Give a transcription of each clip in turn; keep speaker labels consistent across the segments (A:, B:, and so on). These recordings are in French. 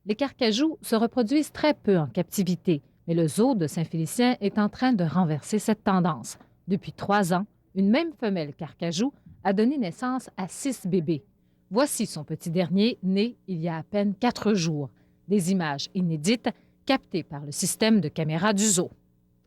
A: Les carcajous se reproduisent très peu en captivité, mais le zoo de Saint-Félicien est en train de renverser cette tendance. Depuis 3 ans, une même femelle carcajou a donné naissance à 6 bébés. Voici son petit dernier, né il y a à peine 4 jours. Des images inédites captées par le système de caméra du zoo.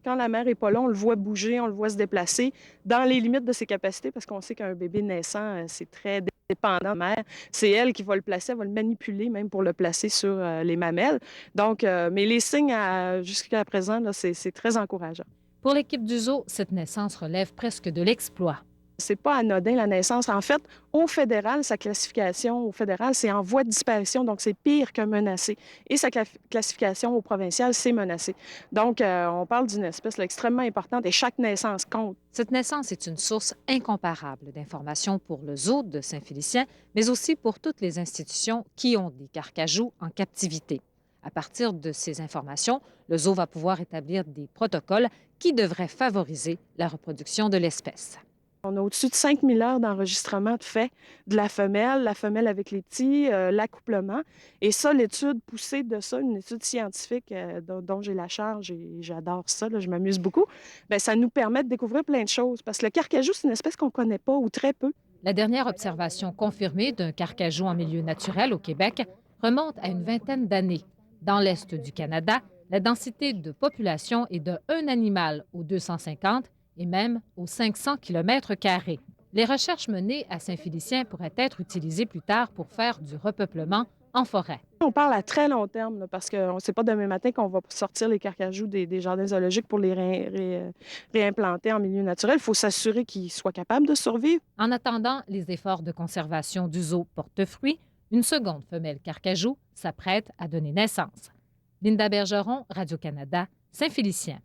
B: Quand la mère est pas là, on le voit bouger, on le voit se déplacer dans les limites de ses capacités parce qu'on sait qu'un bébé naissant, c'est très dépendant de la mère. C'est elle qui va le placer, elle va le manipuler même pour le placer sur, les mamelles. Donc mais les signes jusqu'à présent, là, c'est très encourageant.
A: Pour l'équipe du zoo, cette naissance relève presque de l'exploit.
B: C'est pas anodin la naissance. En fait, au fédéral, sa classification au fédéral, c'est en voie de disparition, donc c'est pire que menacé. Et sa classification au provincial, c'est menacé. Donc, on parle d'une espèce là, extrêmement importante et chaque naissance compte.
A: Cette naissance est une source incomparable d'informations pour le zoo de Saint-Félicien, mais aussi pour toutes les institutions qui ont des carcajous en captivité. À partir de ces informations, le zoo va pouvoir établir des protocoles qui devraient favoriser la reproduction de l'espèce.
B: On a au-dessus de 5000 heures d'enregistrement de fait de la femelle avec les petits, l'accouplement. Et ça, l'étude poussée de ça, une étude scientifique dont j'ai la charge et j'adore ça, là, je m'amuse beaucoup, bien, ça nous permet de découvrir plein de choses. Parce que le carcajou, c'est une espèce qu'on ne connaît pas ou très peu.
A: La dernière observation confirmée d'un carcajou en milieu naturel au Québec remonte à une vingtaine d'années. Dans l'est du Canada, la densité de population est de un animal aux 250 et même aux 500 km². Les recherches menées à Saint-Félicien pourraient être utilisées plus tard pour faire du repeuplement en forêt.
B: On parle à très long terme, là, parce qu'on ne sait pas demain matin qu'on va sortir les carcajous des jardins zoologiques pour les réimplanter en milieu naturel. Il faut s'assurer qu'ils soient capables de survivre.
A: En attendant les efforts de conservation du zoo portent fruit, une seconde femelle carcajou s'apprête à donner naissance. Linda Bergeron, Radio-Canada, Saint-Félicien.